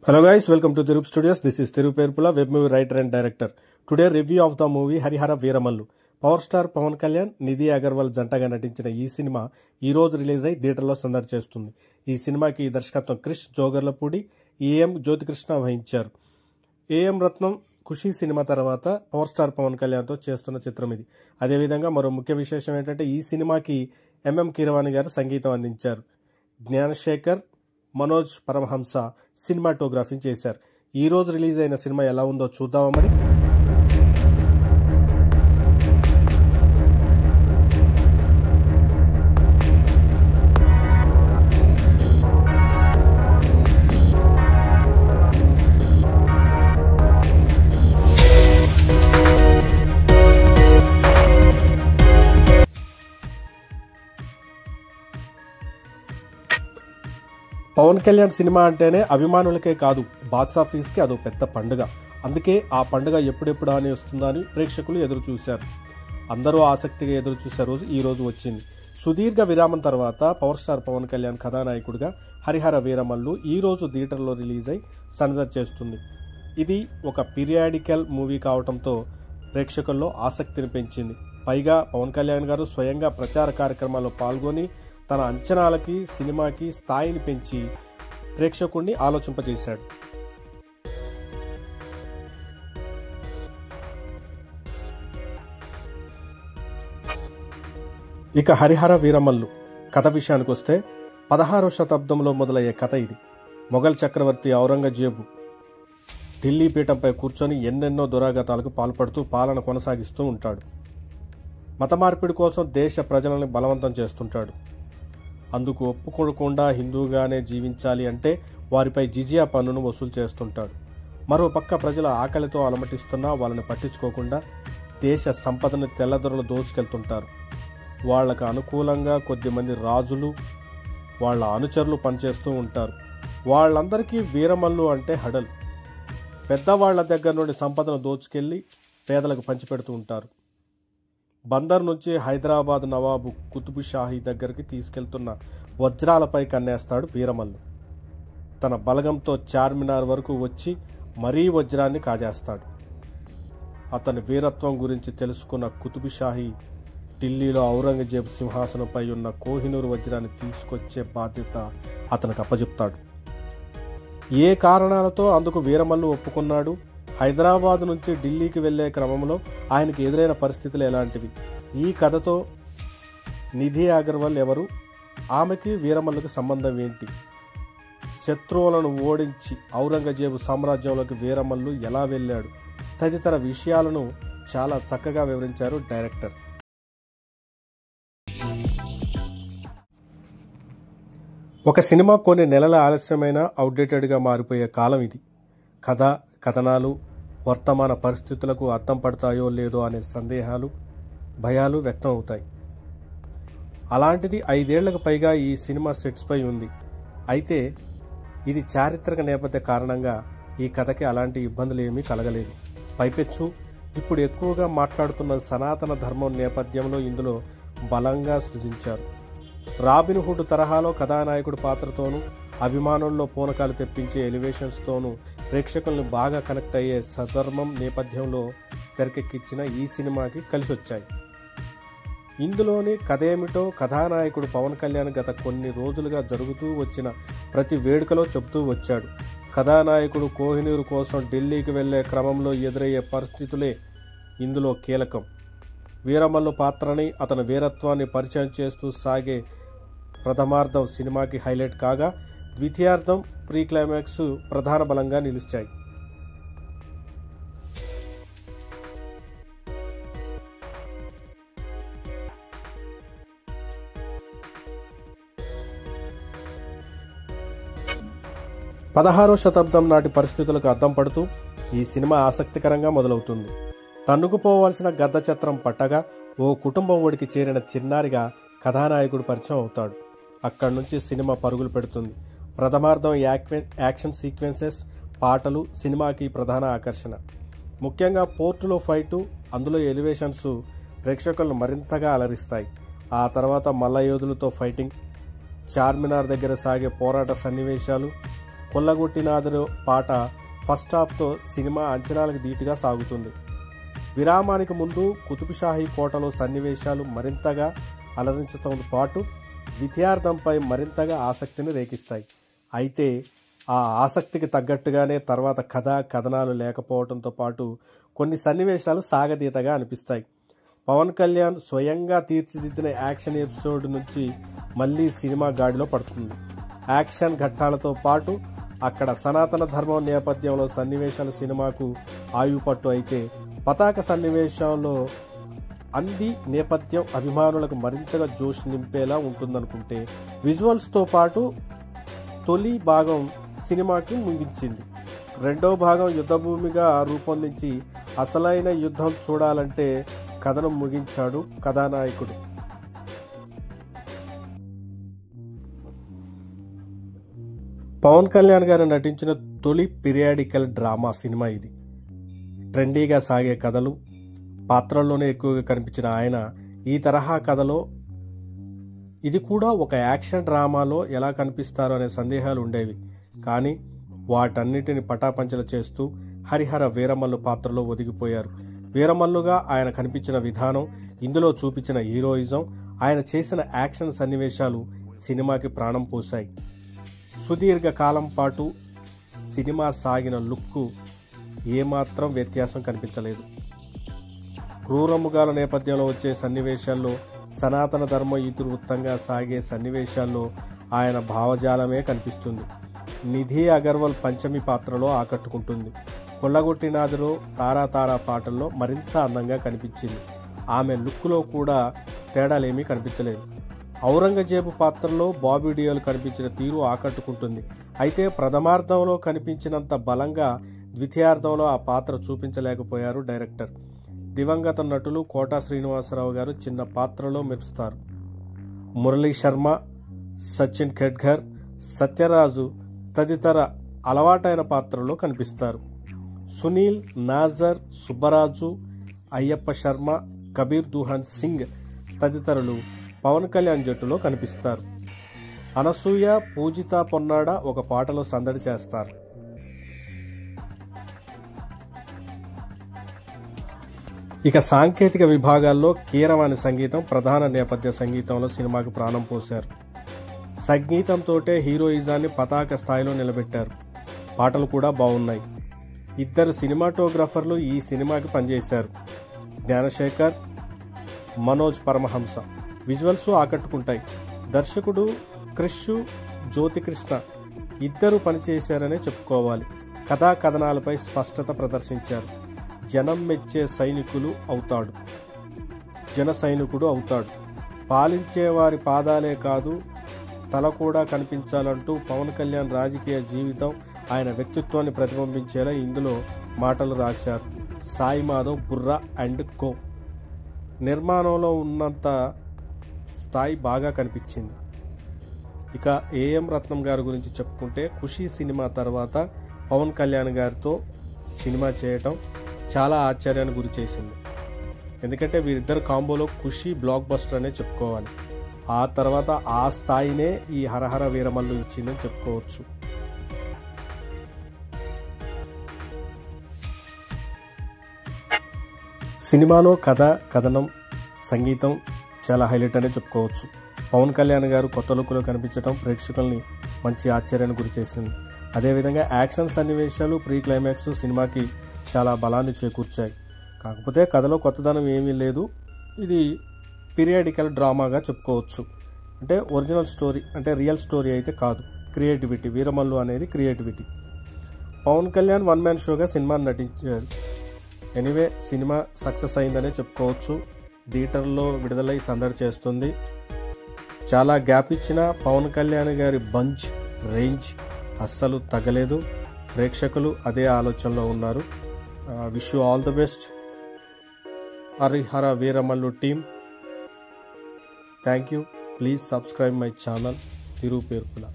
Hello guys, welcome to Thirup Studios. This is Thirup Erpula, web movie writer and director. Today review of the movie Harihara Veeramallu. Power star Pawan Kalyan, Nidhi Agarwal జంటగా నటించిన ఈ cinema ఈ రోజు release అయి థియేటర్లో సందడి చేస్తుంది. ఈ సినిమాకి దర్శకత్వం క్రిష్ జోగర్లపూడి, ఏఎం జ్యోతికృష్ణ వహించారు. ఏఎం రత్నం ఖుషి సినిమా తర్వాత పవర్ స్టార్ పవన్ కళ్యాణ్తో చేస్తున్న చిత్రం ఇది. అదేవిధంగా మరో ముఖ్య విశేషం ఏంటంటే ఈ సినిమాకి ఎంఎం కీరవాణి గారు సంగీతం అందించారు. జ్ఞానశేఖర్, మనోజ్ పరమహంస సినిమాటోగ్రఫీ చేశారు. ఈ రోజు రిలీజ్ అయిన సినిమా ఎలా ఉందో చూద్దామా మరి. పవన్ కళ్యాణ్ సినిమా అంటేనే అభిమానులకే కాదు, బాక్సాఫీస్కి అదో పెద్ద పండుగ. అందుకే ఆ పండుగ ఎప్పుడెప్పుడు అని వస్తుందా అని ప్రేక్షకులు ఎదురు చూశారు. అందరూ ఆసక్తిగా ఎదురు చూసే రోజు ఈ రోజు వచ్చింది. సుదీర్ఘ విరామం తర్వాత పవర్ స్టార్ పవన్ కళ్యాణ్ కథానాయకుడిగా హరిహర వీరమల్లు ఈ రోజు థియేటర్లో రిలీజ్ అయి సందడి చేస్తుంది. ఇది ఒక పీరియాడికల్ మూవీ కావడంతో ప్రేక్షకుల్లో ఆసక్తిని పెంచింది. పైగా పవన్ కళ్యాణ్ గారు స్వయంగా ప్రచార కార్యక్రమాల్లో పాల్గొని తన అంచనాలకి సినిమాకి స్థాయిని పెంచి ప్రేక్షకుడిని ఆలోచింపజేశాడు. ఇక హరిహర వీరమల్లు కథ విషయానికి వస్తే 16వ శతాబ్దంలో మొదలయ్యే కథ ఇది. మొఘల్ చక్రవర్తి ఔరంగజేబు ఢిల్లీ పీఠంపై కూర్చొని ఎన్నెన్నో దురాఘాతాలకు పాల్పడుతూ పాలన కొనసాగిస్తూ ఉంటాడు. మత మార్పిడి కోసం దేశ ప్రజలను బలవంతం చేస్తుంటాడు. అందుకు ఒప్పుకోకుండా హిందూగానే జీవించాలి అంటే వారిపై జిజియా పన్నును వసూలు చేస్తుంటాడు. మరోపక్క ప్రజల ఆకలితో అలమటిస్తున్నా వాళ్ళని పట్టించుకోకుండా దేశ సంపదను తెల్లదొరలు దోచుకెళ్తుంటారు. వాళ్లకు అనుకూలంగా కొద్దిమంది రాజులు, వాళ్ళ అనుచరులు పనిచేస్తూ ఉంటారు. వాళ్ళందరికీ వీరమల్లు అంటే హడల్. పెద్దవాళ్ల దగ్గర నుండి సంపదను దోచుకెళ్లి పేదలకు పంచిపెడుతూ ఉంటారు. బందర్ నుంచి హైదరాబాద్ నవాబు కుతుబ్ షాహీ దగ్గరికి తీసుకెళ్తున్న వజ్రాలపై కన్నేస్తాడు వీరమల్లు. తన బలగంతో చార్మినార్ వరకు వచ్చి మరీ వజ్రాన్ని కాజేస్తాడు. అతని వీరత్వం గురించి తెలుసుకున్న కుతుబ్ షాహీ ఢిల్లీలో ఔరంగజేబు సింహాసనంపై ఉన్న కోహినూర్ వజ్రాన్ని తీసుకొచ్చే బాధ్యత అతనికి అప్పచెప్తాడు. ఏ కారణాలతో అందుకు వీరమల్లు ఒప్పుకున్నాడు, హైదరాబాద్ నుంచి ఢిల్లీకి వెళ్లే క్రమంలో ఆయనకి ఎదురైన పరిస్థితులు ఎలాంటివి, ఈ కథతో నిధి అగర్వాల్ ఎవరు, ఆమెకి వీరమల్లుకి సంబంధం ఏంటి, శత్రువులను ఓడించి ఔరంగజేబు సామ్రాజ్యంలోకి వీరమల్లు ఎలా వెళ్ళాడు తదితర విషయాలను చాలా చక్కగా వివరించారు డైరెక్టర్. ఒక సినిమా కొన్ని నెలల ఆలస్యమైన అవుట్డేటెడ్గా మారిపోయే కాలం ఇది. కథ, కథనాలు వర్తమాన పరిస్థితులకు అద్దం పడతాయో లేదో అనే సందేహాలు, భయాలు వ్యక్తం అవుతాయి. అలాంటిది 5 ఏళ్లకు పైగా ఈ సినిమా సెట్స్పై ఉంది. అయితే ఇది చారిత్రక నేపథ్య కారణంగా ఈ కథకి అలాంటి ఇబ్బందులు ఏమీ కలగలేదు. పైపెచ్చు ఇప్పుడు ఎక్కువగా మాట్లాడుతున్న సనాతన ధర్మం నేపథ్యంలో ఇందులో బలంగా సృజించారు. రాబిన్ హుడ్ తరహాలో కథానాయకుడి పాత్రతోనూ అభిమానుల్లో పూనకాలు తెప్పించే ఎలివేషన్స్తోనూ ప్రేక్షకుల్ని బాగా కనెక్ట్ అయ్యే సధర్మం నేపథ్యంలో తెరకెక్కించిన ఈ సినిమాకి కలిసొచ్చాయి. ఇందులోని కథ ఏమిటో కథానాయకుడు పవన్ కళ్యాణ్ గత కొన్ని రోజులుగా జరుగుతూ వచ్చిన ప్రతి వేడుకలో చెబుతూ వచ్చాడు. కథానాయకుడు కోహినూర్ కోసం ఢిల్లీకి వెళ్లే క్రమంలో ఎదురయ్యే పరిస్థితులే ఇందులో కీలకం. వీరమల్లు పాత్రని, అతని వీరత్వాన్ని పరిచయం చేస్తూ సాగే ప్రథమార్థం సినిమాకి హైలైట్ కాగా, ద్వితీయార్థం, ప్రీ క్లైమాక్స్ ప్రధాన బలంగా నిలిచాయి. పదహారవ శతాబ్దం నాటి పరిస్థితులకు అద్దం పడుతూ ఈ సినిమా ఆసక్తికరంగా మొదలవుతుంది. తన్నుకుపోవాల్సిన గద్ద చత్రం పట్టగా ఓ కుటుంబం ఒడికి చేరిన చిన్నారిగా కథానాయకుడు పరిచయం అవుతాడు. అక్కడి నుంచి సినిమా పరుగులు పెడుతుంది. ప్రథమార్థం యాక్షన్ సీక్వెన్సెస్, పాటలు సినిమాకి ప్రధాన ఆకర్షణ. ముఖ్యంగా పోర్టులో ఫైటు, అందులో ఎలివేషన్స్ ప్రేక్షకులను మరింతగా అలరిస్తాయి. ఆ తర్వాత మల్ల యోధులతో ఫైటింగ్, చార్మినార్ దగ్గర సాగే పోరాట సన్నివేశాలు, కొల్లగొట్టినాదరు పాట ఫస్ట్ హాఫ్తో సినిమా అంచనాలకు ధీటుగా సాగుతుంది. విరామానికి ముందు కుతుబ్షాహీ కోటలో సన్నివేశాలు మరింతగా అలరించడంతో పాటు ద్వితీయార్థంపై మరింతగా ఆసక్తిని రేకిస్తాయి. అయితే ఆ ఆసక్తికి తగ్గట్టుగానే తర్వాత కథనాలు లేకపోవడంతో పాటు కొన్ని సన్నివేశాలు సాగతీతగా అనిపిస్తాయి. పవన్ కళ్యాణ్ స్వయంగా తీర్చిదిద్దిన యాక్షన్ ఎపిసోడ్ నుంచి మళ్ళీ సినిమా గాడిలో పడుతుంది. యాక్షన్ ఘట్టాలతో పాటు అక్కడ సనాతన ధర్మం నేపథ్యంలో సన్నివేశాలు సినిమాకు ఆయుపట్టు అయితే, పతాక సన్నివేశంలో అంది నేపథ్యం అభిమానులకు మరింతగా జోష్ నింపేలా ఉంటుందనుకుంటే, విజువల్స్తో పాటు తొలి భాగం సినిమాకి ముగించింది. రెండో భాగం యుద్ధభూమిగా రూపొందించి అసలైన యుద్ధం చూడాలంటే కథను ముగించాడు కథానాయకుడు. పవన్ కళ్యాణ్ గారు నటించిన తొలి పీరియాడికల్ డ్రామా సినిమా ఇది. ట్రెండీగా సాగే కథలు, పాత్రల్లోనే ఎక్కువగా కనిపించిన ఆయన ఈ తరహా కథలో ఇది కూడా ఒక యాక్షన్ డ్రామాలో ఎలా కనిపిస్తారో అనే సందేహాలు ఉండేవి. కానీ వాటన్నిటిని పటాపంచలు చేస్తూ హరిహర వీరమల్లు పాత్రలో ఒదిగిపోయారు. వీరమల్లుగా ఆయన కనిపించిన విధానం, ఇందులో చూపించిన హీరోయిజం, ఆయన చేసిన యాక్షన్ సన్నివేశాలు సినిమాకి ప్రాణం పోశాయి. సుదీర్ఘ కాలం పాటు సినిమా సాగిన లుక్కు ఏమాత్రం వ్యత్యాసం కనిపించలేదు. క్రూరముగాల నేపథ్యంలో వచ్చే సన్నివేశాల్లో, సనాతన ధర్మ ఇతివృత్తంగా సాగే సన్నివేశాల్లో ఆయన భావజాలమే కనిపిస్తుంది. నిధి అగర్వాల్ పంచమి పాత్రలో ఆకట్టుకుంటుంది. కొల్లగొట్టినాదరు తారా పాటల్లో మరింత అందంగా కనిపించింది. ఆమె లుక్లో కూడా తేడాలేమీ కనిపించలేదు. ఔరంగజేబు పాత్రలో బాబీ డియోల్ కనిపించిన తీరు ఆకట్టుకుంటుంది. అయితే ప్రథమార్థంలో కనిపించినంత బలంగా ద్వితీయార్థంలో ఆ పాత్ర చూపించలేకపోయారు డైరెక్టర్. దివంగత నటులు కోటా శ్రీనివాసరావు గారు చిన్న పాత్రలో మెరుస్తారు. మురళీ శర్మ, సచిన్ ఖెడ్కర్, సత్యరాజు తదితర అలవాటైన పాత్రలో కనిపిస్తారు. సునీల్, నాజర్, సుబ్బరాజు, అయ్యప్ప శర్మ, కబీర్ దుహాన్ సింగ్ తదితరులు పవన్ కళ్యాణ్ జట్టులో కనిపిస్తారు. అనసూయ, పూజిత పొన్నాడ ఒక పాటలో సందడి చేస్తారు. ఇక సాంకేతిక విభాగాల్లో కీరవాణి సంగీతం ప్రధాన నేపథ్య సంగీతంలో సినిమాకు ప్రాణం పోశారు. సంగీతంతోటే హీరోయిజాన్ని పతాక స్థాయిలో నిలబెట్టారు. పాటలు కూడా బాగున్నాయి. ఇద్దరు సినిమాటోగ్రాఫర్లు ఈ సినిమాకి పనిచేశారు. జ్ఞానశేఖర్, మనోజ్ పరమహంస. విజువల్స్ ఆకట్టుకుంటాయి. దర్శకుడు క్రిష్, జ్యోతికృష్ణ ఇద్దరు పనిచేశారనే చెప్పుకోవాలి. కథా కథనాలపై స్పష్టత ప్రదర్శించారు. జనం మెచ్చే జన సైనికుడు అవుతాడు. పాలించేవారి పాదాలే కాదు తల కూడా కనిపించాలంటూ పవన్ కళ్యాణ్ రాజకీయ జీవితం, ఆయన వ్యక్తిత్వాన్ని ప్రతిబింబించేలా ఇందులో మాటలు రాశారు. Sai Madhav, Burra and co. నిర్మాణంలో ఉన్నంత స్థాయి బాగా కనిపించింది. ఇక ఏఎం రత్నం గారి గురించి చెప్పుకుంటే, ఖుషీ సినిమా తర్వాత పవన్ కళ్యాణ్ గారితో సినిమా చేయటం చాలా ఆశ్చర్యాన్ని గురి చేసింది. ఎందుకంటే వీరిద్దరు కాంబోలో ఖుషీ బ్లాక్ బస్టర్ అనే చెప్పుకోవాలి. ఆ తర్వాత ఆ స్థాయినే ఈ హరహర వీరమల్లు ఇచ్చిందని చెప్పుకోవచ్చు. సినిమాలో కథ, కథనం, సంగీతం చాలా హైలైట్ అనే చెప్పుకోవచ్చు. పవన్ కళ్యాణ్ గారు కొత్త లుక్లో కనిపించడం ప్రేక్షకుల్ని మంచి ఆశ్చర్యాన్ని గురి చేసింది. అదేవిధంగా యాక్షన్ సన్నివేశాలు, ప్రీ క్లైమాక్స్ సినిమాకి చాలా బలాన్ని చేకూర్చాయి. కాకపోతే కథలో కొత్తదనం ఏమీ లేదు. ఇది పీరియాడికల్ డ్రామాగా చెప్పుకోవచ్చు. అంటే ఒరిజినల్ స్టోరీ, అంటే రియల్ స్టోరీ అయితే కాదు. క్రియేటివిటీ, వీరమల్లు అనేది creativity. Pawan Kalyan one man షోగా సినిమాని నటించారు. ఎనీవే సినిమా సక్సెస్ అయిందనే చెప్పుకోవచ్చు. థియేటర్లో విడుదలై సందడి చేస్తుంది. చాలా గ్యాప్ ఇచ్చిన పవన్ కళ్యాణ్ గారి బంచ్, రేంజ్ అస్సలు తగ్గలేదు. ప్రేక్షకులు అదే ఆలోచనలో ఉన్నారు. Wish you all the best Harihara Veeramallu team. Thank you. Please subscribe my channel తిరుపేర్కుల.